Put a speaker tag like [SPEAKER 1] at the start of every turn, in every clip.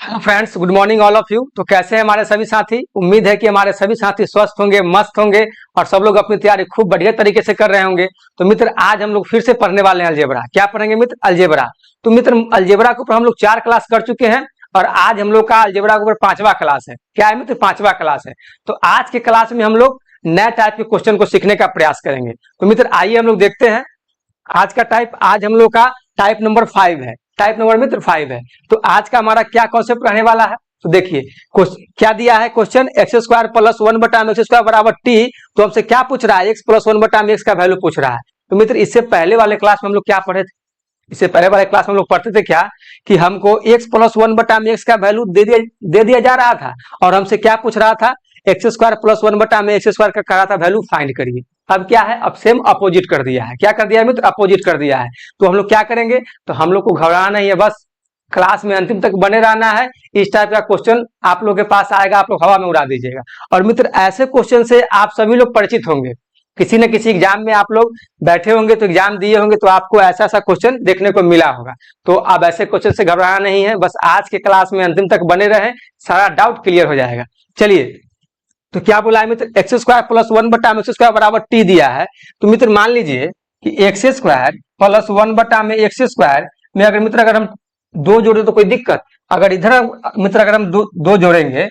[SPEAKER 1] Hello friends, good morning all of you. तो कैसे हैं हमारे सभी साथी? उम्मीद है कि हमारे सभी साथी स्वस्थ होंगे, मस्त होंगे और सब लोग अपनी तैयारी खूब बढ़िया तरीके से कर रहे होंगे। तो मित्र, आज हम लोग फिर से पढ़ने वाले हैं अलजेब्रा। क्या पढ़ेंगे मित्र? अलजेब्रा। तो मित्र, अलजेब्रा के ऊपर हम लोग 4 क्लास कर चुके हैं और आज हम लोग का अलजेब्रा के ऊपर 5वां क्लास है। क्या है मित्र? 5वां क्लास है। तो आज के क्लास में हम लोग नए टाइप के क्वेश्चन को सीखने का प्रयास करेंगे। तो मित्र, आइए हम लोग देखते हैं आज का टाइप। आज हम लोग का टाइप नंबर 5 है। टाइप नंबर मित्र 5 है। तो आज का हमारा क्या कॉन्सेप्ट रहने वाला है? तो देखिए क्या दिया है क्वेश्चन, एक्स स्क्वायर प्लस 1 बटा एक्स स्क्वायर बराबर टी। तो हमसे क्या पूछ रहा है? एक्स प्लस 1 बटा एक्स का वैल्यू पूछ रहा है। तो मित्र, इससे पहले वाले क्लास में हम लोग क्या पढ़े थे? इससे पहले वाले क्लास में हम लोग पढ़ते थे क्या कि हमको एक्स प्लस 1 बटा एक्स का वैल्यू दे दिया जा रहा था और हमसे क्या पूछ रहा था? एक्स स्क्वायर प्लस 1 बटा एक्स स्क्वायर का कहा था वैल्यू फाइंड करिए। अब क्या है? अब सेम अपोजिट कर दिया है। क्या कर दिया है मित्र? अपोजिट कर दिया है। तो हम लोग क्या करेंगे? तो हम लोग को घबराना नहीं है, बस क्लास में अंतिम तक बने रहना है। इस टाइप का क्वेश्चन आप लोग के पास आएगा, आप लोग हवा में उड़ा दीजिएगा। और मित्र, ऐसे क्वेश्चन से आप सभी लोग परिचित होंगे। किसी न किसी एग्जाम में आप लोग बैठे होंगे, तो एग्जाम दिए होंगे, तो आपको ऐसा ऐसा क्वेश्चन देखने को मिला होगा। तो अब ऐसे क्वेश्चन से घबराना नहीं है, बस आज के क्लास में अंतिम तक बने रहें, सारा डाउट क्लियर हो जाएगा। चलिए, तो क्या बोला है मित्र? एक्स स्क्वायर प्लस 1 बटा एक्स स्क्वायर बराबर टी दिया है। तो मित्र मान लीजिए कि एक्स स्क्वायर प्लस 1 बटा में एक्स स्क्वायर में अगर हम दो जोड़े तो कोई दिक्कत? अगर इधर मित्र अगर हम दो जोड़ेंगे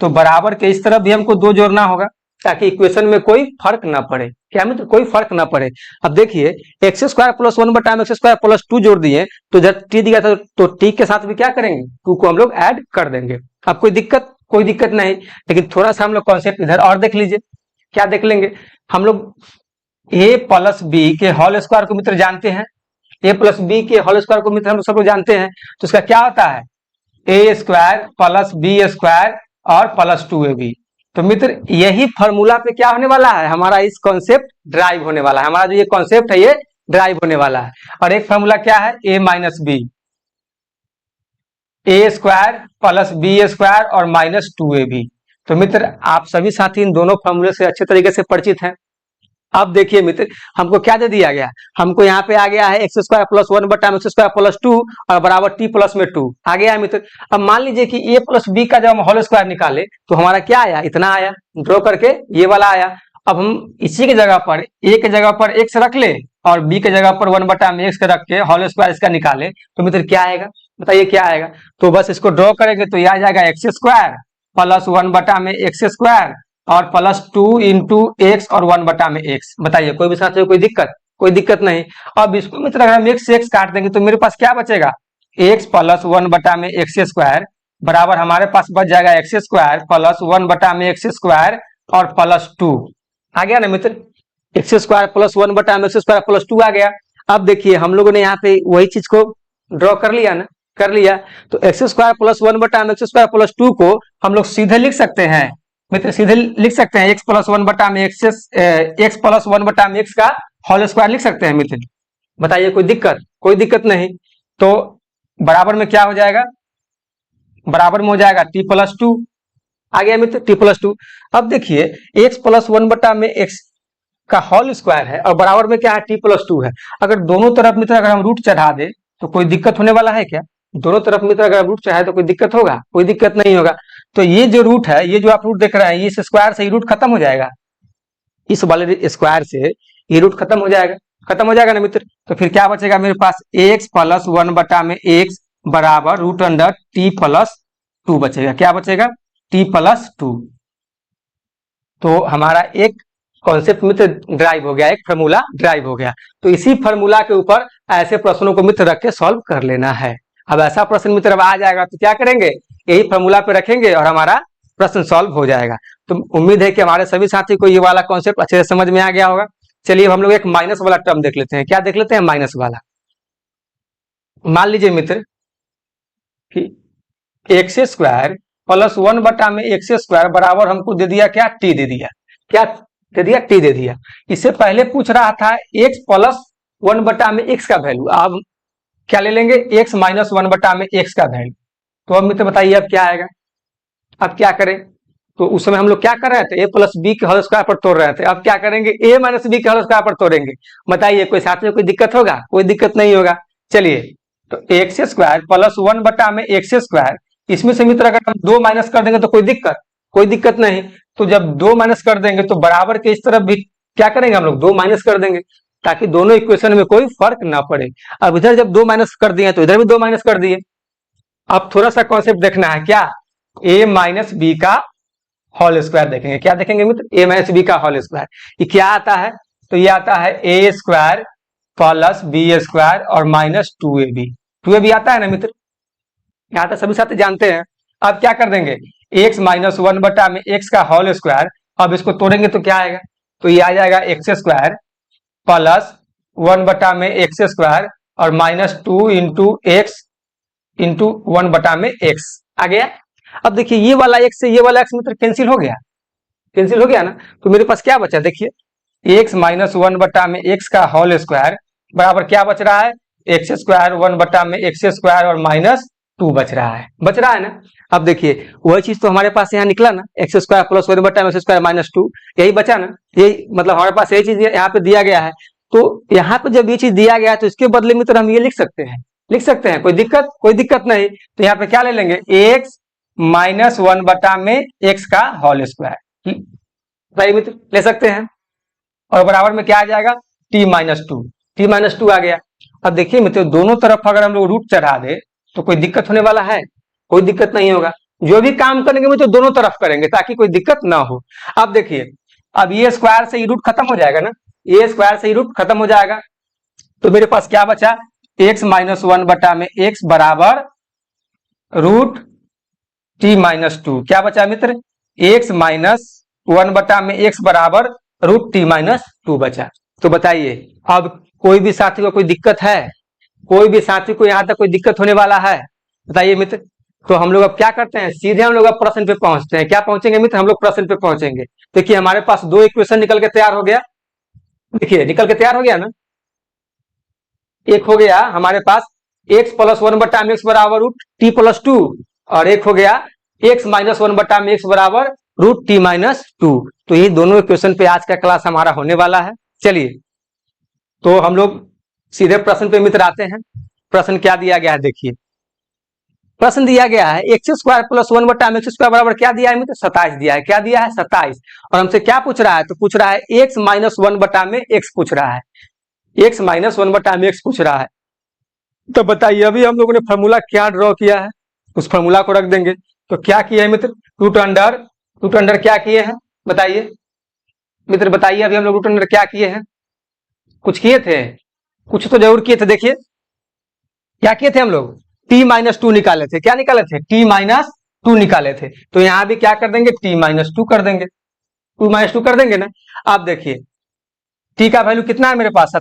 [SPEAKER 1] तो बराबर के इस तरफ भी हमको दो जोड़ना होगा ताकि इक्वेशन में कोई फर्क ना पड़े। क्या मित्र? कोई फर्क ना पड़े। अब देखिए, एक्स स्क्वायर प्लस 1 बटा एक्स स्क्वायर प्लस 2 जोड़ दिए तो जब टी दिया था तो टी के साथ भी क्या करेंगे? 2 को हम लोग ऐड कर देंगे। अब कोई दिक्कत? कोई दिक्कत नहीं। लेकिन थोड़ा सा हम लोग कॉन्सेप्ट इधर और देख लीजिए। क्या देख लेंगे हम लोग? ए प्लस बी के होल स्क्वायर को मित्र जानते हैं। ए प्लस बी के होल स्क्वायर को मित्र हम सब लोग जानते हैं। तो इसका क्या होता है? ए स्क्वायर प्लस बी स्क्वायर और प्लस 2ab। तो मित्र यही फॉर्मूला पे क्या होने वाला है? हमारा इस कॉन्सेप्ट ड्राइव होने वाला है। हमारा जो ये कॉन्सेप्ट है ये ड्राइव होने वाला है। और एक फॉर्मूला क्या है? ए माइनस बी, ए स्क्वायर प्लस बी स्क्वायर और माइनस 2ab। तो मित्र आप सभी साथी इन दोनों फॉर्मूले से अच्छे तरीके से परिचित हैं। अब देखिए मित्र, हमको क्या दे दिया गया? हमको यहाँ पे आ गया है एक्स स्क्वायर प्लस 1 बटा एक्स स्क्वायर प्लस 2 और बराबर टी प्लस में 2 आ गया है मित्र। अब मान लीजिए कि ए प्लस बी का जब हम होल स्क्वायर निकाले तो हमारा क्या आया? इतना आया, ड्रॉ करके ये वाला आया। अब हम इसी की जगह पर ए के जगह पर एक्स रख ले और बी के जगह पर 1 बटा में एक्स रख के होल स्क्वायर इसका निकाले तो मित्र क्या आएगा? बताइए क्या आएगा? तो बस इसको ड्रॉ करेंगे तो ये आ जाएगा एक्स स्क्वायर प्लस 1 बटा में एक्स स्क्वायर और प्लस 2 इंटू एक्स और 1 बटा में एक्स। बताइए कोई भी साथ कोई दिक्कत? कोई दिक्कत नहीं। अब इसको मित्र अगर हम एक्स से एक्स काट देंगे तो मेरे पास क्या बचेगा? एक्स प्लस 1 बटा में एक्स स्क्वायर बराबर हमारे पास बच जाएगा एक्स स्क्वायर प्लस 1 बटा में एक्स स्क्वायर और प्लस 2। आ गया ना मित्र? एक्स स्क्वायर प्लस 1 बटा में एक्स स्क्वायर प्लस 2 आ गया। अब देखिए हम लोगों ने यहाँ पे वही चीज को ड्रॉ कर लिया ना, कर लिया। तो एक्स स्क्वायर प्लस 1 बटा एक्स स्क्वायर प्लस 2 को हम लोग सीधे लिख सकते हैं मित्र, सीधे लिख सकते हैं एक्स प्लस 1 बटा में एक्स प्लस 1 बटा में एक्स का होल स्क्वायर लिख सकते हैं मित्र। बताइए कोई दिक्कत? कोई दिक्कत नहीं। तो बराबर में क्या हो जाएगा? बराबर में हो जाएगा टी प्लस 2। आ गया मित्र टी प्लस 2। अब देखिए एक्स प्लस 1 बटा में एक्स का होल स्क्वायर है और बराबर में क्या है? टी प्लस 2 है। अगर दोनों तरफ मित्र अगर हम रूट चढ़ा दे तो कोई दिक्कत होने वाला है क्या? दोनों तरफ मित्र अगर रूट चढ़ाए तो कोई दिक्कत होगा? कोई दिक्कत नहीं होगा। तो ये जो रूट है, ये जो आप रूट देख रहे हैं, इस स्क्वायर से ये रूट खत्म हो जाएगा। इस वाले स्क्वायर से ये रूट खत्म हो जाएगा। खत्म हो जाएगा ना मित्र? तो फिर क्या बचेगा मेरे पास? एक्स प्लस 1 बटा में एक्स बराबर रूट अंडर टी प्लस 2 बचेगा। क्या बचेगा? T plus 2। तो हमारा एक कॉन्सेप्ट मित्र ड्राइव हो गया, एक फार्मूला ड्राइव हो गया। तो इसी फार्मूला के ऊपर ऐसे प्रश्नों को मित्र रख के सॉल्व कर लेना है। अब ऐसा प्रश्न मित्र अब आ जाएगा तो क्या करेंगे? यही फार्मूला पे रखेंगे और हमारा प्रश्न सॉल्व हो जाएगा। तो उम्मीद है कि हमारे सभी साथी को ये वाला कॉन्सेप्ट अच्छे से समझ में आ गया होगा। चलिए हम लोग एक माइनस वाला टर्म देख लेते हैं। क्या देख लेते हैं? माइनस वाला। मान लीजिए मित्र कि एक्स स्क्वायर प्लस 1 बटा में एक्स स्क्वायर बराबर हमको दे दिया क्या? टी दे दिया। क्या दे दिया? टी दे दिया। इससे पहले पूछ रहा था एक्स प्लस 1 बटा में एक्स का वैल्यू। अब क्या ले लेंगे? एक्स माइनस 1 बटा में एक्स का वैल्यू। तो अब मित्र बताइए अब क्या आएगा? अब क्या करें? तो उस समय हम लोग क्या कर रहे थे? ए प्लस बी के होल स्क्वायर पर तोड़ रहे थे। अब क्या करेंगे? ए माइनस बी के होल स्क्वायर पर तोड़ेंगे। बताइए कोई साथ में कोई दिक्कत होगा? कोई दिक्कत नहीं होगा। चलिए तो एक्स स्क्वायर प्लस 1/x², इसमें से मित्र अगर हम 2 माइनस कर देंगे तो कोई दिक्कत नहीं। तो जब 2 माइनस कर देंगे तो बराबर के इस तरफ भी क्या करेंगे हम लोग, 2 माइनस कर देंगे, ताकि दोनों इक्वेशन में कोई फर्क ना पड़े। अब इधर जब 2 माइनस कर दिए तो इधर भी 2 माइनस कर दिए। अब थोड़ा सा कॉन्सेप्ट देखना है, क्या, a माइनस बी का होल स्क्वायर देखेंगे। क्या देखेंगे मित्र, a माइनस बी का होल स्क्वायर। ये क्या आता है, तो ये आता है a square plus B square और माइनस 2ab आता है ना मित्र, यहाँ तक सभी साथी जानते हैं। अब क्या कर देंगे, x माइनस 1 में x का होल स्क्वायर, अब इसको तोड़ेंगे तो क्या आएगा, तो ये आ जाएगा एक्स स्क्वायर प्लस 1 में एक्स स्क्वायर और माइनस 2 इंटू एक्स इंटू 1 में x आ गया। अब देखिए ये वाला x से ये वाला x मित्र कैंसिल हो गया ना, तो मेरे पास क्या बचा, देखिए x माइनस 1 में x का होल स्क्वायर बराबर क्या बच रहा है, एक्स स्क्वायर 1 में एक्स स्क्वायर और माइनस 2 बच रहा है ना। अब देखिए वही चीज तो हमारे पास यहाँ निकला ना, एक्स स्क्वायर प्लस 1 में एक्स स्क्वायर माइनस 2, यही बचा ना, यही मतलब हमारे पास यही चीज यहाँ पे दिया गया है। तो यहाँ पे जब ये चीज दिया गया है तो इसके बदले में तो हम ये लिख सकते हैं, कोई दिक्कत नहीं। तो यहाँ पे क्या ले लेंगे, एक्स माइनस 1 में एक्स का होल स्क्वायर, सही मित्र, ले सकते हैं। और बराबर में क्या आ जाएगा, टी माइनस टू आ गया। अब देखिए मित्र, दोनों तरफ अगर हम लोग रूट चढ़ा दे तो कोई दिक्कत होने वाला है, कोई दिक्कत नहीं होगा। जो भी काम करेंगे मित्र दोनों तरफ करेंगे ताकि कोई दिक्कत ना हो। अब देखिए, अब ये स्क्वायर से ही रूट खत्म हो जाएगा ना, ये स्क्वायर से ही रूट खत्म हो जाएगा। तो मेरे पास क्या बचा, एक्स माइनस 1 में एक्स बराबर रूट टी माइनस 2। क्या बचा मित्र, एक्स माइनस 1 में एक्स बराबर रूट टी माइनस 2 बचा। तो बताइए अब कोई भी साथी को कोई दिक्कत है, कोई भी साथी को यहाँ तक कोई दिक्कत होने वाला है, बताइए मित्र। तो हम लोग अब क्या करते हैं, सीधे हम लोग अब प्रश्न पे पहुंचते हैं। क्या पहुंचेंगे मित्र, हम लोग प्रश्न पे पहुंचेंगे। देखिए हमारे पास दो इक्वेशन निकल के तैयार हो गया, देखिए निकल के तैयार हो गया ना। एक हो गया हमारे पास x प्लस 1 में x बराबर रूट टी प्लस 2, और एक हो गया x माइनस 1 में x बराबर रूट टी माइनस 2। तो ये दोनों इक्वेशन पे आज का क्लास हमारा होने वाला है। चलिए तो हम लोग सीधे प्रश्न पे मित्र आते हैं। प्रश्न क्या दिया गया है, देखिए प्रश्न दिया गया है एक्स स्क्वायर प्लस 1 में एक्स स्क्वायर बराबर क्या दिया है मित्र, 27 दिया है। क्या दिया है, 27। और हमसे क्या पूछ रहा है, तो पूछ रहा है x माइनस 1 में x पूछ रहा है, x माइनस 1 में x पूछ रहा है। तो बताइए अभी हम लोगों ने फॉर्मूला क्या ड्रॉ किया है, उस फॉर्मूला को रख देंगे। तो क्या किया है मित्र, रूट अंडर क्या किए हैं, बताइए मित्र, बताइए अभी हम लोग रूट अंडर क्या किए हैं, कुछ किए थे, कुछ तो जरूर किए थे। देखिए क्या किए थे हम लोग, t माइनस 2 निकाले थे। क्या निकाले थे, t माइनस 2 निकाले थे। तो यहां भी क्या कर देंगे, t माइनस 2 कर देंगे, 2 माइनस 2 कर देंगे ना। आप देखिए t का वैल्यू कितना है मेरे पास,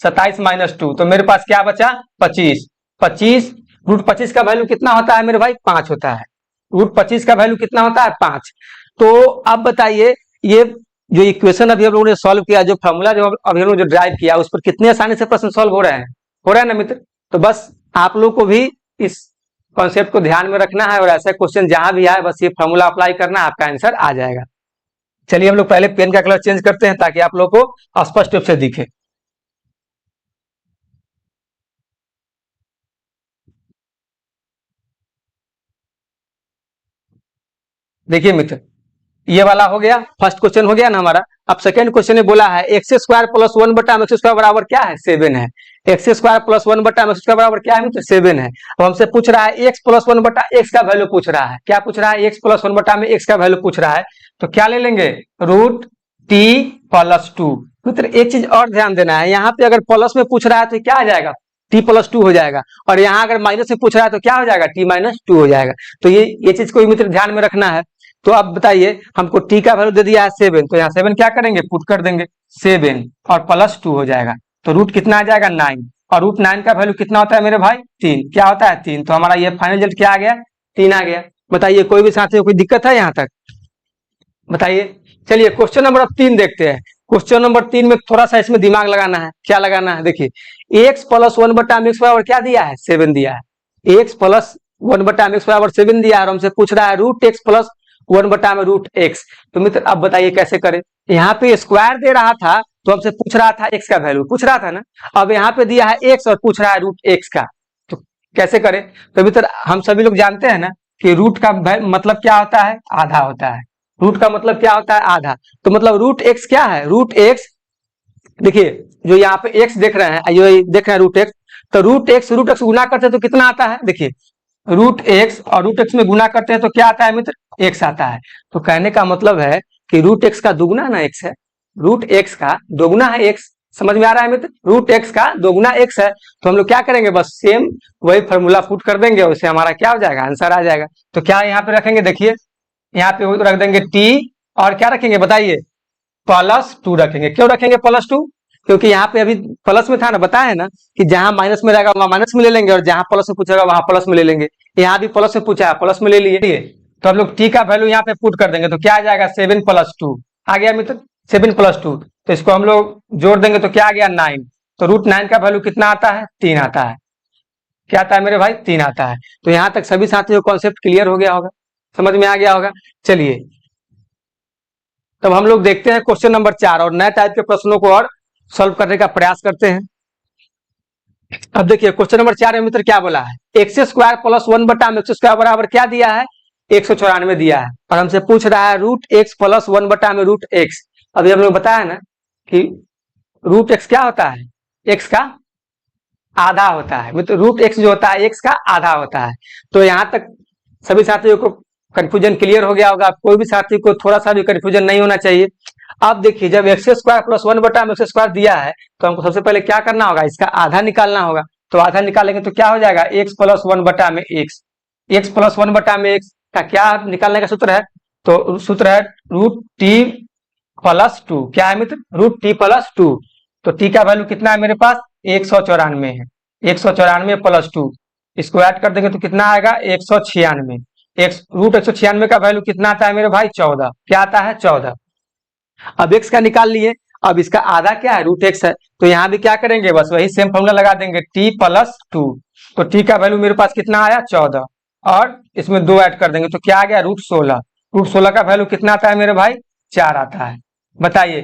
[SPEAKER 1] 27 माइनस 2, तो मेरे पास क्या बचा, 25। रूट 25 का वैल्यू कितना होता है मेरे भाई, 5 होता है। रूट 25 का वैल्यू कितना होता है, 5। तो अब बताइए ये जो इक्वेशन अभी हम लोगों ने सॉल्व किया, जो फॉर्मूला जो अभी हम लोग जो ड्राइव किया, उस पर कितने आसानी से प्रश्न सॉल्व हो रहा है ना मित्र। तो बस आप लोग को भी इस कॉन्सेप्ट को ध्यान में रखना है, और ऐसा क्वेश्चन जहां भी आए बस ये फॉर्मूला अप्लाई करना, आपका आंसर आ जाएगा। चलिए हम लोग पहले पेन का कलर चेंज करते हैं ताकि आप लोग को स्पष्ट रूप से दिखे। देखिए मित्र ये वाला हो गया, फर्स्ट क्वेश्चन हो गया ना हमारा। अब सेकंड क्वेश्चन में बोला है एक्स स्क्वायर प्लस 1 में एक्स स्क्वायर बराबर क्या है, 7 है। एक्स स्क्वायर प्लस 1 में एक्स स्क्वायर बराबर क्या है मित्र, 7 है। अब हमसे पूछ रहा है एक्स प्लस 1 एक्स का वैल्यू पूछ रहा है। क्या पूछ रहा है, एक्स प्लस 1 में एक्स का वैल्यू पूछ रहा है। तो क्या ले लेंगे, रूट टी प्लस 2। मित्र एक चीज और ध्यान देना है, यहाँ पे अगर प्लस में पूछ रहा है तो क्या आ जाएगा, टी प्लस 2 हो जाएगा, और यहाँ अगर माइनस में पूछ रहा है तो क्या हो जाएगा, टी माइनस 2 हो जाएगा। तो ये चीज को मित्र ध्यान में रखना है। तो अब बताइए हमको टी का वैल्यू दे दिया है 7, तो यहाँ 7 क्या करेंगे, पुट कर देंगे, 7 और प्लस 2 हो जाएगा। तो रूट कितना आ जाएगा, 9, और रूट 9 का वैल्यू कितना होता है मेरे भाई, 3। क्या होता है, 3। तो हमारा ये फाइनल रिजल्ट क्या आ गया, 3 आ गया। बताइए कोई भी साथी को कोई दिक्कत है यहाँ तक, बताइए। चलिए क्वेश्चन नंबर 3 देखते हैं। क्वेश्चन नंबर 3 में थोड़ा सा इसमें दिमाग लगाना है। क्या लगाना है, देखिए एक्स प्लस 1 में एक्स बराबर क्या दिया है, 7 दिया है। एक्स प्लस 1 में एक्स बराबर 7 दिया है, और हमसे पूछ रहा है रूट एक्स प्लस 1 में रूट एक्स। तो मित्र अब बताइए कैसे करें। यहाँ पे स्क्वायर दे रहा था तो हमसे पूछ रहा था एक्स का वैल्यू पूछ रहा था ना। अब यहाँ पे दिया है एक्स और पूछ रहा है रूट एक्स का, तो कैसे करें? तो मित्र हम सभी लोग जानते हैं ना कि रूट का मतलब क्या होता है? आधा होता है। रूट का मतलब क्या होता है? आधा। तो मतलब रूट एक्स क्या है? रूट एक्स, देखिए जो यहाँ पे एक्स देख रहे हैं, ये देख रहे हैं रूट एक्स, तो रूट एक्स गुना करते हैं तो कितना आता है? देखिए रूट एक्स और रूट एक्स में गुना करते हैं तो क्या आता है मित्र? एक्स आता है। तो कहने का मतलब है कि रूट एक्स का दोगुना ना एक्स है, रूट एक्स का दोगुना है एक्स। समझ में आ रहा है मित्र? रूट एक्स का दोगुना एक्स है। तो हम लोग क्या करेंगे? बस सेम वही फॉर्मूला पुट कर देंगे, उससे हमारा क्या हो जाएगा? आंसर आ जाएगा। तो क्या यहाँ पे रखेंगे? देखिए यहाँ पे रख देंगे टी, और क्या रखेंगे बताइए? +2 रखेंगे। क्यों रखेंगे +2? क्योंकि यहाँ पे अभी प्लस में था ना, बताया ना कि जहां माइनस में रहेगा वहां माइनस में ले लेंगे, और जहां प्लस में पूछेगा वहां प्लस में ले लेंगे। यहाँ भी प्लस में पूछा है, प्लस में ले लिए। तो हम लोग टी का वैल्यू यहाँ पे पुट कर देंगे, तो क्या आ जाएगा? 7+2 आ गया मित्र, 7+2। तो इसको हम लोग जोड़ देंगे तो क्या आ गया? 9। तो √9 का वैल्यू कितना आता है? 3 आता है। क्या आता है मेरे भाई? 3 आता है। तो यहाँ तक सभी साथियों को कॉन्सेप्ट क्लियर हो गया होगा, समझ में आ गया होगा। चलिए तब हम लोग देखते हैं क्वेश्चन नंबर 4 और नए टाइप के प्रश्नों को और सॉल्व करने का प्रयास करते हैं। अब देखिए क्वेश्चन नंबर 4 में मित्र क्या बोला है? x² + 1/x² बराबर क्या दिया है? 194 दिया है, और हमसे पूछ रहा है √x + 1/√x। अभी हम लोग बताया ना कि √x क्या होता है? x का आधा होता है मित्र। √x जो होता है x का आधा होता है। तो यहाँ तक सभी साथियों को कंफ्यूजन क्लियर हो गया होगा। कोई भी साथी को थोड़ा सा भी कंफ्यूजन नहीं होना चाहिए। अब देखिए जब x² + 1/x² दिया है तो हमको सबसे पहले क्या करना होगा? इसका आधा निकालना होगा। तो आधा निकालेंगे तो क्या हो जाएगा? x + 1/x। x + 1/x का क्या निकालने का सूत्र है? तो सूत्र है √t+2। क्या है मित्र? √t+2। तो t का वैल्यू कितना है मेरे पास? 194 है। 194+2, इसको ऐड कर देंगे तो कितना आएगा? 196। √196 का वैल्यू कितना आता है मेरे भाई? 14। क्या आता है? 14। अब x का निकाल लिए, अब इसका आधा क्या है? √x है। तो यहाँ भी क्या करेंगे? बस वही सेम फॉर्मूला लगा देंगे, t+2। तो t का वैल्यू मेरे पास कितना आया? 14, और इसमें 2 ऐड कर देंगे तो क्या आ गया? √16। √16 का वैल्यू कितना आता है मेरे भाई? 4 आता है। बताइए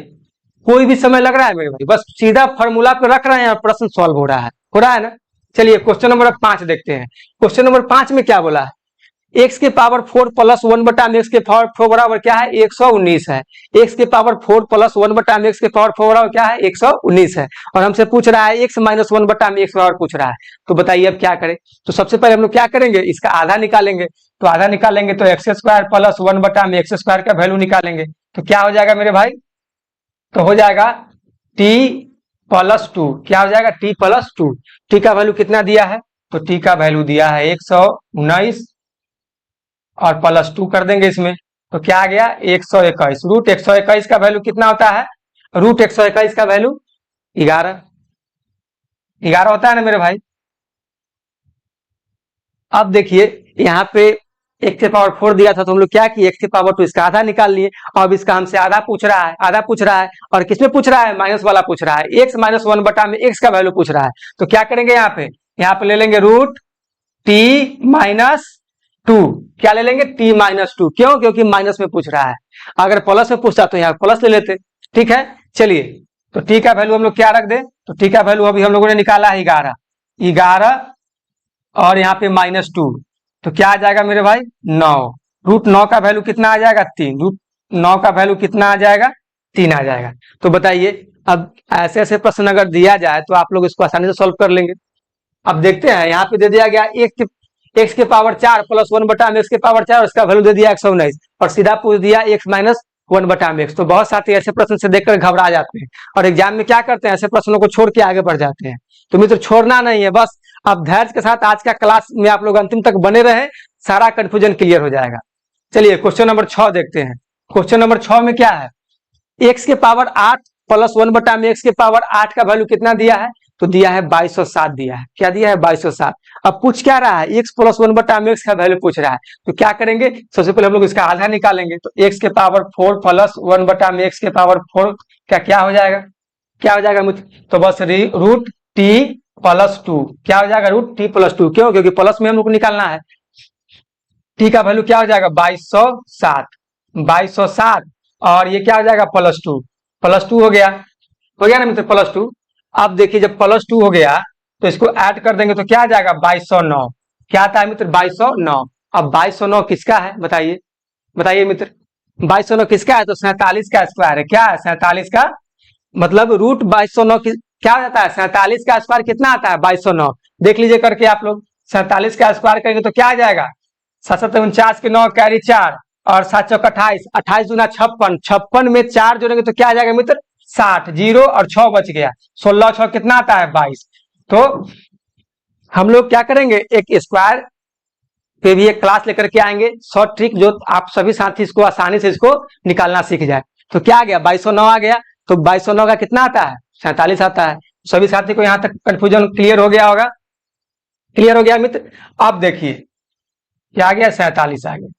[SPEAKER 1] कोई भी समय लग रहा है मेरे भाई? बस सीधा फॉर्मूला पे रख रहे हैं और प्रश्न सॉल्व हो रहा है, ना? चलिए क्वेश्चन नंबर 5 देखते हैं। क्वेश्चन नंबर 5 में क्या बोला है? x⁴ + 1/x⁴ बराबर क्या है? 119 है। x⁴ + 1/x⁴ बराबर क्या है? 119 है। और हमसे पूछ रहा है x - 1/x बराबर पूछ रहा है। तो बताइए अब क्या करें? तो सबसे पहले हम लोग क्या करेंगे? इसका आधा निकालेंगे। तो आधा निकालेंगे तो x² + 1/x² का वैल्यू निकालेंगे तो क्या हो जाएगा मेरे भाई? तो हो जाएगा t+2। क्या हो जाएगा? t+2। t का वैल्यू कितना दिया है? तो t का वैल्यू दिया है 119, और +2 कर देंगे इसमें तो क्या आ गया? 121। √121 का वैल्यू कितना होता है? √121 का वैल्यू 11 होता है ना मेरे भाई। अब देखिए यहाँ पे x⁴ दिया था तो हम लोग क्या किए? x⁴ इसका आधा निकाल लिए। अब इसका हमसे आधा पूछ रहा है, और किसमें पूछ रहा है? माइनस वाला पूछ रहा है। x - 1/x का वैल्यू पूछ रहा है। तो क्या करेंगे? यहाँ पे ले लेंगे √t-2। क्या ले लेंगे? t-2। क्यों? क्योंकि माइनस में पूछ रहा है। अगर प्लस में पूछता तो यहाँ प्लस ले लेते। ठीक है, चलिए तो t का वैल्यू हम लोग क्या रख दे? तो t का वैल्यू अभी हम लोगों ने निकाला है 11, और यहाँ पे -2। तो क्या आ जाएगा मेरे भाई? 9। √9 का वैल्यू कितना आ जाएगा? 3। √9 का वैल्यू कितना आ जाएगा? 3 आ जाएगा। तो बताइए अब ऐसे ऐसे प्रश्न अगर दिया जाए तो आप लोग इसको आसानी से सॉल्व कर लेंगे। अब देखते हैं यहाँ पे दे दिया गया x⁴ + 1/x⁴ और इसका वैल्यू दे दिया 119, और सीधा पूछ दिया x - 1/x। तो बहुत साथी ऐसे प्रश्न से देखकर घबरा जाते हैं और एग्जाम में क्या करते हैं? ऐसे प्रश्नों को छोड़ के आगे बढ़ जाते हैं। तो मित्र छोड़ना नहीं है, बस आप धैर्य के साथ आज का क्लास में आप लोग अंतिम तक बने रहे, सारा कंफ्यूजन क्लियर हो जाएगा। चलिए क्वेश्चन नंबर 6 देखते हैं। क्वेश्चन नंबर 6 में क्या है? x⁴ + 1/x⁴ का वैल्यू कितना दिया है? तो दिया है 2207 दिया है। क्या दिया है? 2207। अब पूछ क्या रहा है? x + 1/x का वैल्यू पूछ रहा है। तो क्या करेंगे? सबसे पहले हम लोग इसका आधा निकालेंगे तो x⁴ + 1/x⁴ का क्या हो जाएगा? तो बस √t+2। क्या हो जाएगा? √t+2। क्यों? क्योंकि प्लस में हम लोग को निकालना है। t का वैल्यू क्या हो जाएगा? 2207, और ये क्या हो जाएगा? +2 हो गया ना मित्र? +2। अब देखिए जब +2 हो गया तो इसको ऐड कर देंगे तो क्या आ जाएगा 2209। क्या आता है मित्र 2209। अब 2209 किसका है बताइए, बताइए मित्र 2209 किसका है, तो 47 का स्क्वायर है। क्या है 47 का, मतलब रूट 2209 क्या हो जाता है 47 का स्क्वायर कितना आता है 2209। देख लीजिए करके आप लोग, 47 का स्क्वायर करेंगे तो क्या आ जाएगा 749 के 9 कैरी 4 और 7 चौक 28, 28 दूना 56, 56 में 4 जोड़ेंगे तो क्या आ जाएगा मित्र 60, 0 और 6 बच गया, 16 6 कितना आता है 22। तो हम लोग क्या करेंगे, एक स्क्वायर पे भी एक क्लास लेकर के आएंगे, शॉर्ट ट्रिक जो आप सभी साथी इसको आसानी से इसको निकालना सीख जाए। तो क्या आ गया 2209 आ गया, तो 2209 का कितना आता है 47 आता है। सभी साथी को यहां तक कंफ्यूजन क्लियर हो गया होगा, क्लियर हो गया मित्र। अब देखिए क्या आ गया 47 आ गया,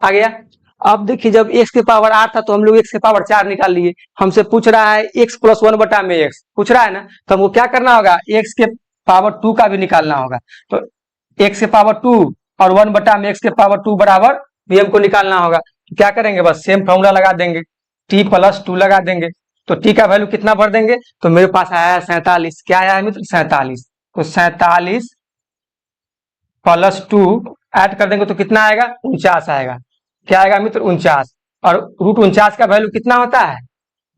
[SPEAKER 1] आ गया। अब देखिए जब x के पावर 8 था तो हम लोग x के पावर 4 निकाल लिए। हमसे पूछ रहा है x प्लस 1 बटा में x पूछ रहा है ना, तो हमको क्या करना होगा x के पावर 2 का भी निकालना होगा। तो x के पावर 2 और 1 बटा में x के पावर 2 बराबर भी हमको निकालना होगा। तो क्या करेंगे बस सेम फॉर्मूला लगा देंगे, t प्लस 2 लगा देंगे। तो t का वैल्यू कितना भर देंगे, तो मेरे पास आया है 47। क्या आया है मित्र 47, तो 47 प्लस 2 ऐड कर देंगे तो कितना आएगा 49 आएगा। क्या आएगा मित्र 49, और रूट 49 का वैल्यू कितना होता है,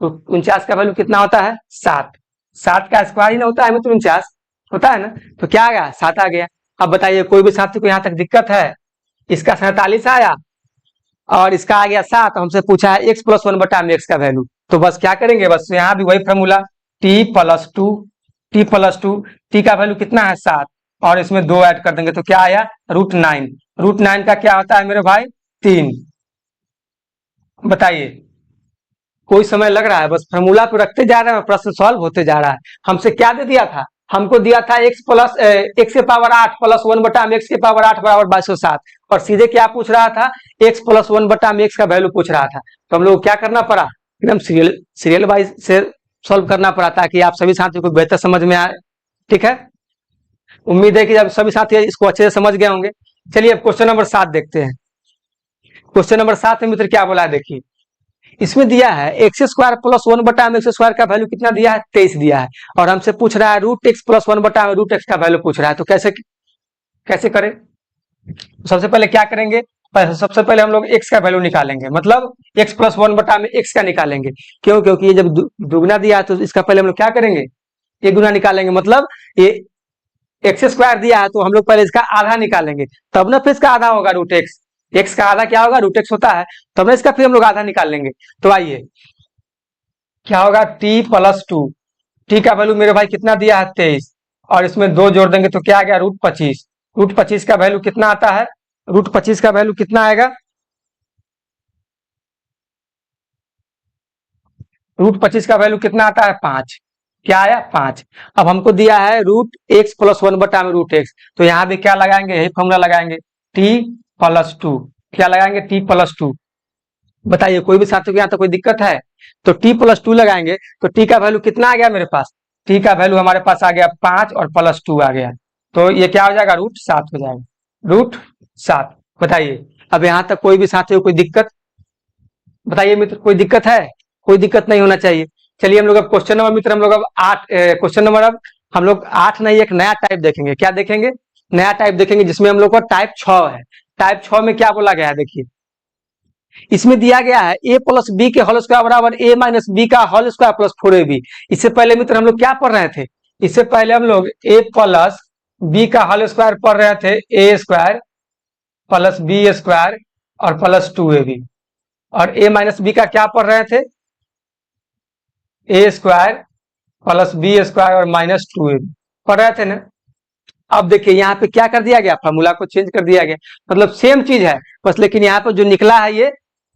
[SPEAKER 1] रूट 49 का वैल्यू कितना होता है 7, 7 का स्क्वायर ही ना होता है मित्र 49 होता है ना। तो क्या आ गया 7 आ गया। अब बताइए कोई भी साथी को यहाँ तक दिक्कत है, इसका 47 आया और इसका आ गया 7, हमसे पूछा है x प्लस 1 बटा में x का वैल्यू। तो बस क्या करेंगे, बस यहाँ भी वही formula t plus 2, t plus 2, t का वैल्यू कितना है 7 और इसमें 2 ऐड कर देंगे तो क्या आया रूट 9। रूट 9 का क्या होता है मेरे भाई 3। बताइए कोई समय लग रहा है, बस फॉर्मूला तो रखते जा रहे हैं, प्रश्न सॉल्व होते जा रहा है। हमसे क्या दे दिया था, हमको दिया था x प्लस x के पावर 8 प्लस 1 बटा में x के पावर 8 बराबर 2207, और सीधे क्या पूछ रहा था x प्लस 1 बटा में x का वैल्यू पूछ रहा था। तो हम लोग क्या करना पड़ा, एकदम सीरियल वाइज से सॉल्व करना पड़ा ताकि आप सभी साथियों को बेहतर समझ में आए। ठीक है, उम्मीद है कि जब सभी साथी इसको अच्छे से समझ गए होंगे। चलिए अब क्वेश्चन नंबर 7 देखते हैं। क्वेश्चन नंबर 7 में मित्र क्या बोला है देखिए, इसमें दिया है एक्स स्क्वायर प्लस 1 बटा में एक्स स्क्वायर का वैल्यू कितना दिया है 23 दिया है, और हमसे पूछ रहा है रूट एक्स प्लस 1 बटा में रूट एक्स का वैल्यू पूछ रहा है। तो कैसे कैसे करें, सबसे पहले क्या करेंगे, सबसे पहले हम लोग x का वैल्यू निकालेंगे, मतलब x प्लस 1 बटा में x का निकालेंगे। क्यों, क्योंकि ये जब दुगना दिया है तो इसका पहले हम लोग क्या करेंगे ये गुना निकालेंगे, मतलब ये एक्स स्क्वायर दिया है तो हम लोग पहले इसका आधा निकालेंगे, तब ना फिर इसका आधा होगा रूट एक्स। एक्स का आधा क्या होगा रूट एक्स होता है, तब ना इसका फिर हम लोग आधा निकाल लेंगे। तो आइए क्या होगा t प्लस 2, t का वैल्यू मेरे भाई कितना दिया है 23, और इसमें 2 जोड़ देंगे तो क्या आ गया रूट 25। रूट 25 का वैल्यू कितना आता है, रूट 25 का वैल्यू कितना आएगा, रूट 25 का वैल्यू कितना आता है 5। क्या आया 5। अब हमको दिया है रूट एक्स प्लस 1 बटा में रूट एक्स, तो यहाँ भी क्या लगाएंगे यही फॉर्मूला लगाएंगे t प्लस 2। क्या लगाएंगे t प्लस 2। बताइए कोई भी साथियों को यहाँ तो कोई दिक्कत है, तो t प्लस 2 लगाएंगे तो t का वैल्यू कितना आ गया मेरे पास, t का वैल्यू हमारे पास आ गया 5 और प्लस 2 आ गया, तो ये क्या हो जाएगा रूट 7 हो जाएगा, रूट 7। बताइए अब यहाँ तक कोई भी साथियों को कोई दिक्कत, बताइए मित्र कोई दिक्कत है, कोई दिक्कत नहीं होना चाहिए। चलिए हम लोग अब क्वेश्चन नंबर मित्र हम लोग अब 8 क्वेश्चन नंबर अब हम लोग 8 नहीं एक नया टाइप देखेंगे। क्या देखेंगे, नया टाइप देखेंगे जिसमें हम लोग को टाइप 6 है। टाइप 6 में क्या बोला गया है देखिए, इसमें दिया गया है a प्लस बी के होल स्क्वायर बराबर a माइनस बी का होल स्क्वायर प्लस 4ab। इससे पहले मित्र हम लोग क्या पढ़ रहे थे, इससे पहले हम लोग a प्लस बी का होल स्क्वायर पढ़ रहे थे, a square plus B square और प्लस 2ab, और a माइनस बी का क्या पढ़ रहे थे a square plus B square और माइनस 2ab पढ़ रहे थे ना। अब देखिए यहाँ पे क्या कर दिया गया, फॉर्मूला को चेंज कर दिया गया, मतलब सेम चीज है बस, लेकिन यहाँ पे जो निकला है ये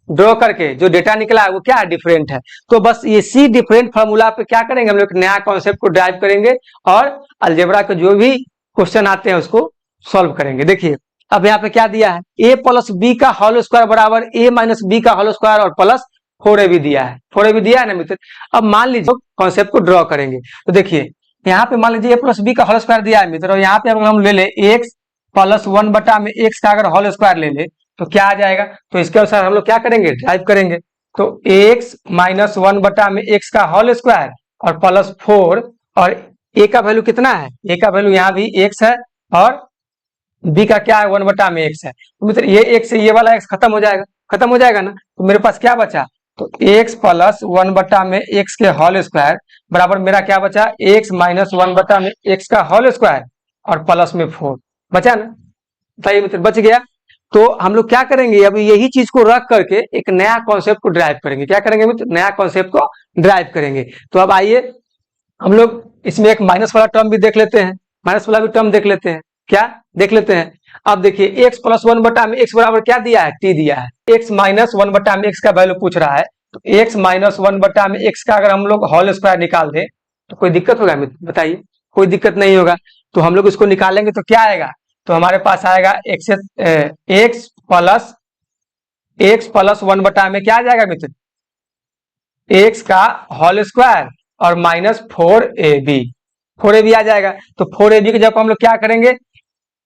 [SPEAKER 1] ड्रॉ करके जो डेटा निकला है वो क्या है डिफरेंट है। तो बस ये सी डिफरेंट फॉर्मूला पे क्या करेंगे हम लोग नया कॉन्सेप्ट को ड्राइव करेंगे और अलजेब्रा के जो भी क्वेश्चन आते हैं उसको सॉल्व करेंगे। देखिए अब यहाँ पे क्या दिया है, a प्लस बी का होल स्क्वायर बराबर a माइनस बी का होल स्क्वायर और प्लस 4ab दिया है, 4ab दिया है ना मित्र। अब मान लीजिए कॉन्सेप्ट को ड्रॉ करेंगे, तो देखिए यहाँ पे मान लीजिए a प्लस बी का होल स्क्वायर दिया है मित्र, और यहाँ पे अगर हम ले ले x प्लस 1 बटा में x का अगर होल स्क्वायर ले ले तो क्या आ जाएगा, तो इसके अनुसार हम लोग क्या करेंगे ड्राइव करेंगे। तो x माइनस 1 बटा में x का होल स्क्वायर और प्लस 4 और ए का वैल्यू कितना है, ए का वैल्यू यहाँ भी एक्स है और बी का क्या है 1/x है। तो मित्र ये एक्स से ये वाला एक्स खत्म हो जाएगा, खत्म हो जाएगा ना। तो मेरे पास क्या बचा, तो एक्स प्लस 1/x के होल स्क्वायर बराबर मेरा क्या बचा, एक्स माइनस 1/x का होल स्क्वायर और प्लस में 4 बचा ना। बताइए मित्र बच गया। तो हम लोग क्या करेंगे, अभी यही चीज को रख करके एक नया कॉन्सेप्ट को ड्राइव करेंगे। क्या करेंगे मित्र, नया कॉन्सेप्ट को ड्राइव करेंगे। तो अब आइए हम लोग इसमें एक माइनस वाला टर्म भी देख लेते हैं, माइनस वाला भी टर्म देख लेते हैं। क्या देख लेते हैं, अब देखिए एक्स प्लस 1/x बराबर क्या दिया है, टी दिया है। एक्स माइनस 1/x का वैल्यू पूछ रहा है, तो एक्स माइनस 1/x का अगर हम लोग होल स्क्वायर निकाल दें तो कोई दिक्कत होगा मित्र, बताइए, कोई दिक्कत नहीं होगा। तो हम लोग इसको निकालेंगे तो क्या आएगा, तो हमारे पास आएगा एक्स प्लस 1 में क्या आ जाएगा मित्र, एक्स का होल स्क्वायर और माइनस 4ab, 4ab आ जाएगा। तो 4ab के जगह हम लोग क्या करेंगे,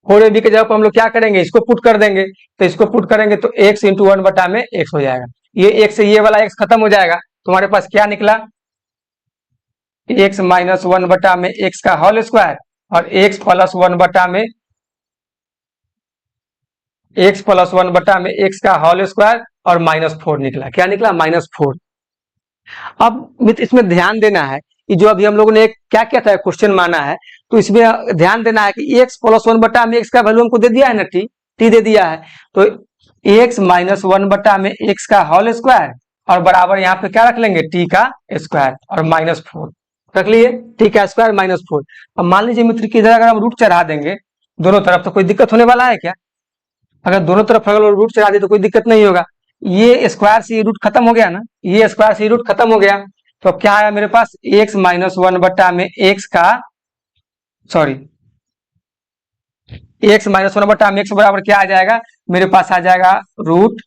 [SPEAKER 1] 4ab के जगह हम लोग क्या करेंगे, इसको पुट कर देंगे। तो इसको पुट करेंगे तो x इंटू 1/x हो जाएगा। ये x से ये वाला x खत्म हो जाएगा। तुम्हारे पास क्या निकला, x माइनस 1/x का होल स्क्वायर और x प्लस 1/x का होल स्क्वायर और -4 निकला। क्या निकला, -4। अब मित्र इसमें ध्यान देना है कि जो अभी हम लोगों ने क्या क्या था, क्वेश्चन माना है, तो इसमें ध्यान देना है कि x प्लस 1/x का वैल्यू हमको दे दिया है ना, टी दे दिया है। तो x माइनस 1/x का होल स्क्वायर और बराबर यहाँ पे क्या रख लेंगे, टी का स्क्वायर और -4 रख लिए, टी का स्क्वायर -4। अब मान लीजिए मित्र की इधर अगर हम रूट चढ़ा देंगे दोनों तरफ तो कोई दिक्कत होने वाला है क्या, अगर दोनों तरफ अगर रूट चढ़ा दे तो कोई दिक्कत नहीं होगा। ये स्क्वायर से ये रूट खत्म हो गया ना, ये स्क्वायर से ये रूट खत्म हो गया। तो अब क्या आया मेरे पास, x माइनस 1/x का, सॉरी, x माइनस 1/x बराबर क्या आ जाएगा, मेरे पास आ जाएगा रूट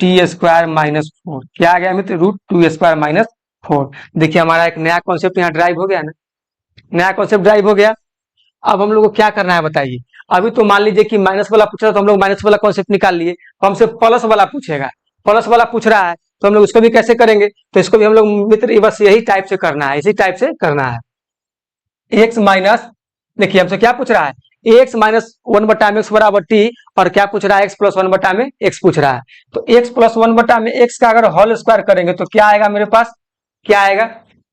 [SPEAKER 1] टी स्क्वायर -4। क्या आ गया मित्र, रूट 2 स्क्वायर -4। देखिए हमारा एक नया कॉन्सेप्ट यहाँ ड्राइव हो गया ना, नया कॉन्सेप्ट ड्राइव हो गया। अब हम लोग को क्या करना है बताइए, अभी तो मान लीजिए कि माइनस वाला पूछ रहा तो हम लोग माइनस वाला कॉन्सेप्ट निकाल लिए, तो हमसे प्लस वाला पूछेगा, प्लस वाला पूछ रहा है तो हम लोग उसको भी कैसे करेंगे, तो इसको भी हम लोग मित्र बस यही टाइप से करना है, इसी टाइप से करना है। एक्स माइनस, देखिए हमसे क्या पूछ रहा है, एक्स माइनस 1/x बराबर टी और क्या पूछ रहा है, एक्स प्लस 1/x पूछ रहा है। तो एक्स प्लस 1/x का अगर होल स्क्वायर करेंगे तो क्या आएगा मेरे पास, क्या आएगा,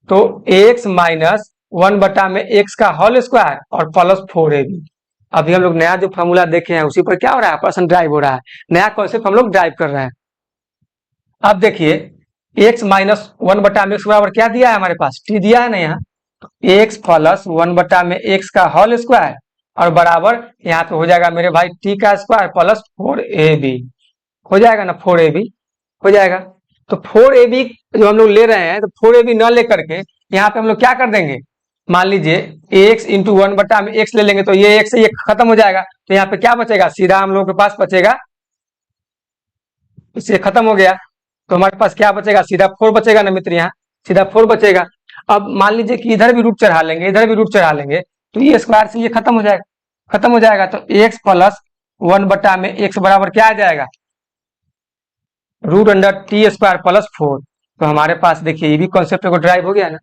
[SPEAKER 1] तो एक्स माइनस 1/x का होल स्क्वायर और प्लस 4ab। अभी हम लोग नया जो फॉर्मूला देखे हैं उसी पर क्या हो रहा है, ऑपरेशन ड्राइव हो रहा है, नया कॉन्सेप्ट हम लोग ड्राइव कर रहे हैं। अब देखिए x माइनस 1/x बराबर क्या दिया है हमारे पास, टी दिया है ना यहाँ, तो x प्लस 1/x का होल स्क्वायर और बराबर यहाँ पे हो जाएगा मेरे भाई टी का स्क्वायर प्लस 4ab हो जाएगा ना, 4ab हो जाएगा। तो 4ab जो हम लोग ले रहे हैं तो 4ab न लेकर के यहाँ पे हम लोग क्या कर देंगे, मान लीजिए x इंटू 1/x ले लेंगे तो ये x से ये खत्म हो जाएगा। तो यहाँ पे क्या बचेगा, सीधा हम लोग के पास बचेगा, इससे खत्म हो गया तो हमारे पास क्या बचेगा, सीधा 4 बचेगा ना मित्र, यहाँ सीधा 4 बचेगा। अब मान लीजिए कि इधर भी रूट चढ़ा लेंगे, इधर भी रूट चढ़ा लेंगे तो ये स्क्वायर से ये खत्म हो जाएगा, खत्म हो जाएगा। तो x प्लस 1/x बराबर क्या आ जाएगा, root under T square plus 4। तो हमारे पास देखिए ये भी कॉन्सेप्ट को ड्राइव हो गया ना,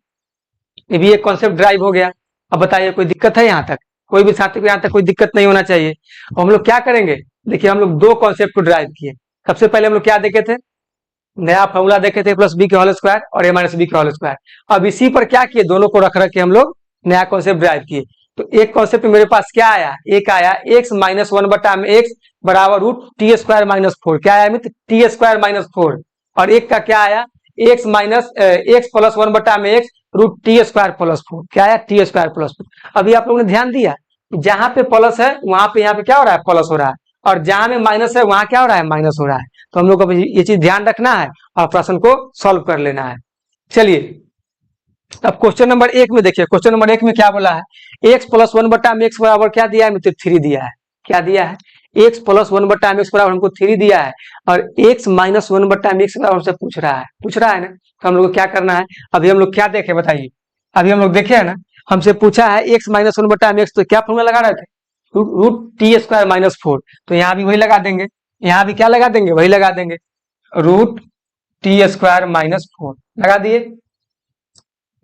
[SPEAKER 1] ये भी एक कॉन्सेप्ट ड्राइव हो गया। अब बताइए कोई दिक्कत है यहाँ तक, कोई भी साथी को यहाँ तक कोई दिक्कत नहीं होना चाहिए। हम लोग क्या करेंगे, देखिए हम लोग दो कॉन्सेप्ट को ड्राइव किए। सबसे पहले हम लोग क्या देखे थे, नया फॉर्मूला देखे थे प्लस बी के होल स्क्वायर और ए माइनस बी के होल स्क्वायर। अब इसी पर क्या किए, दोनों को रख रख के हम लोग नया कॉन्सेप्ट ड्राइव किए। तो एक कॉन्सेप्ट मेरे पास क्या आया, एक आया एक्स माइनस 1/x बराबर रूट टी स्क्वायर -4। क्या आया मित्र, टी स्क्वायर -4। और एक का क्या आया, X minus X plus 1/x root T square plus 4। क्या आया, टी स्क्वायर प्लस 4। अभी आप लोगों ने ध्यान दिया, जहां पे प्लस है वहां पे यहाँ पे क्या हो रहा है, प्लस हो रहा है, और जहां में माइनस है वहां क्या हो रहा है, माइनस हो रहा है। तो हम लोग को ये चीज ध्यान रखना है और प्रश्न को सॉल्व कर लेना है। चलिए अब क्वेश्चन नंबर 1 में देखिए, क्वेश्चन नंबर 1 में क्या बोला है, x प्लस 1/x बराबर क्या दिया है मित्र, 3 दिया है। क्या दिया है, x प्लस 1/x बराबर हमको 3 दिया है और x माइनस 1/x बराबर हमसे पूछ रहा है ना। तो हम लोग को क्या करना है, अभी हम लोग क्या देखे बताइए, अभी हम लोग देखे है ना, हमसे पूछा है x माइनस 1/x, तो क्या फॉर्मूला लगा रहे थे, रूट टी स्क्वायर -4। तो यहाँ भी वही लगा देंगे, यहाँ भी क्या लगा देंगे, वही लगा देंगे, रूट टी स्क्वायर -4 लगा दिए।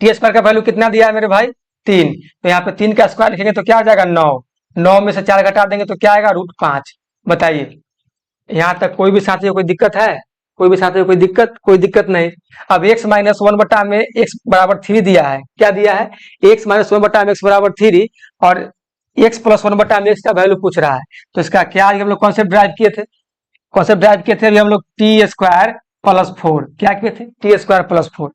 [SPEAKER 1] टी स्क्वायर का वैल्यू कितना दिया है मेरे भाई, 3, तो यहाँ पे 3 का स्क्वायर लिखेंगे तो क्या हो जाएगा 9, 9 में से 4 घटा देंगे तो क्या आएगा √5। बताइए यहाँ तक कोई भी साथी को कोई दिक्कत है? कोई भी साथी को कोई दिक्कत? कोई दिक्कत नहीं। अब x माइनस 1 बटा में x बराबर 3 दिया है, क्या दिया है? x माइनस 1 बटा में x बराबर 3 और x प्लस 1 बटा में x का वैल्यू पूछ रहा है। तो इसका क्या हम लोग कॉन्सेप्ट ड्राइव किए थे? कॉन्सेप्ट ड्राइव किए थे अभी हम लोग टी स्क्वायर प्लस 4, क्या किए थे? T square plus 4।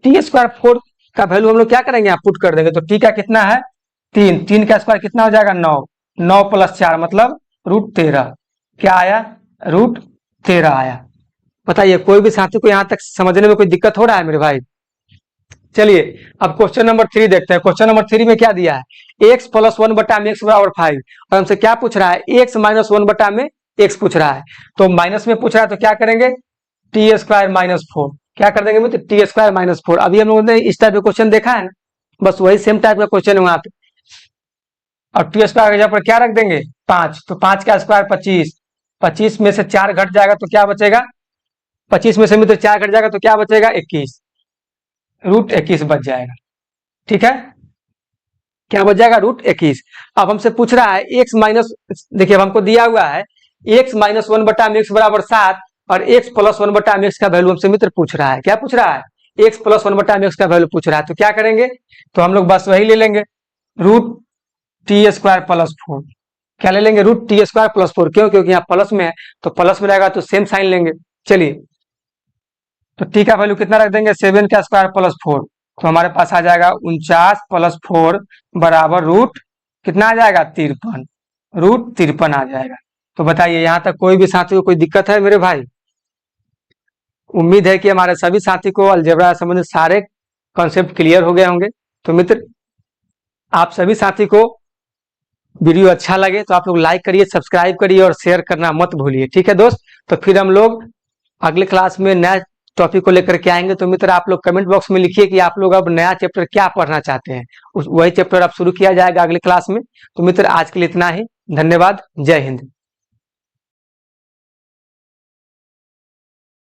[SPEAKER 1] T square 4 का वैल्यू हम लोग क्या करेंगे यहाँ पुट कर देंगे, तो टी का कितना है 3, 3 का स्क्वायर कितना हो जाएगा 9, 9 प्लस 4 मतलब √13, क्या आया √13 आया। बताइए कोई भी साथी को यहाँ तक समझने में कोई दिक्कत हो रहा है मेरे भाई? चलिए अब क्वेश्चन नंबर 3 देखते हैं। क्वेश्चन नंबर 3 में क्या दिया है? x प्लस 1 बटा में x बराबर 5 और हमसे क्या पूछ रहा है? x माइनस 1 बटा में x पूछ रहा है। तो माइनस में पूछ रहा है तो क्या करेंगे टी स्क्वायर माइनस 4, क्या कर देंगे मित्र टी स्क्वायर माइनस 4। अभी हम लोगों ने इस टाइप का क्वेश्चन देखा है ना, बस वही सेम टाइप का क्वेश्चन है वहां पे। और टी स्क्वायर की जगह पर क्या रख देंगे 5, तो 5 का स्क्वायर 25, 25 में से 4 घट जाएगा तो क्या बचेगा? 25 में से मित्र 4 घट जाएगा तो क्या बचेगा 21, √21 बच जाएगा। ठीक है, क्या बच जाएगा √21। अब हमसे पूछ रहा है x माइनस, देखिए अब हमको दिया हुआ है x माइनस 1 बटा में x बराबर 7 और x प्लस 1 बटा में x का वैल्यू हमसे मित्र पूछ रहा है। क्या पूछ रहा है? x प्लस 1 बटा में x का वैल्यू पूछ रहा है। तो क्या करेंगे, तो हम लोग बस वही ले लेंगे √t² प्लस 4। क्या ले लेंगे √t² प्लस 4, क्यों? क्योंकि यहाँ प्लस में है तो प्लस में रहेगा तो सेम साइन लेंगे। चलिए तो t का वैल्यू कितना रख देंगे 7 का स्क्वायर प्लस 4, तो हमारे पास आ जाएगा 49 प्लस 4 बराबर रूट कितना आ जाएगा 53, √53 आ जाएगा। तो बताइए यहाँ तक कोई भी साथी को कोई दिक्कत है मेरे भाई? उम्मीद है कि हमारे सभी साथी को अलजेब्रा से संबंधित सारे कॉन्सेप्ट क्लियर हो गए होंगे। तो मित्र आप सभी साथी को वीडियो अच्छा लगे तो आप लोग लाइक करिए, सब्सक्राइब करिए और शेयर करना मत भूलिए। ठीक है दोस्त, तो फिर हम लोग अगले क्लास में नया टॉपिक को लेकर के आएंगे। तो मित्र आप लोग कमेंट बॉक्स में लिखिए कि आप लोग अब नया चैप्टर क्या पढ़ना चाहते हैं, वही चैप्टर अब शुरू किया जाएगा अगले क्लास में। तो मित्र आज के लिए इतना ही, धन्यवाद, जय हिंद।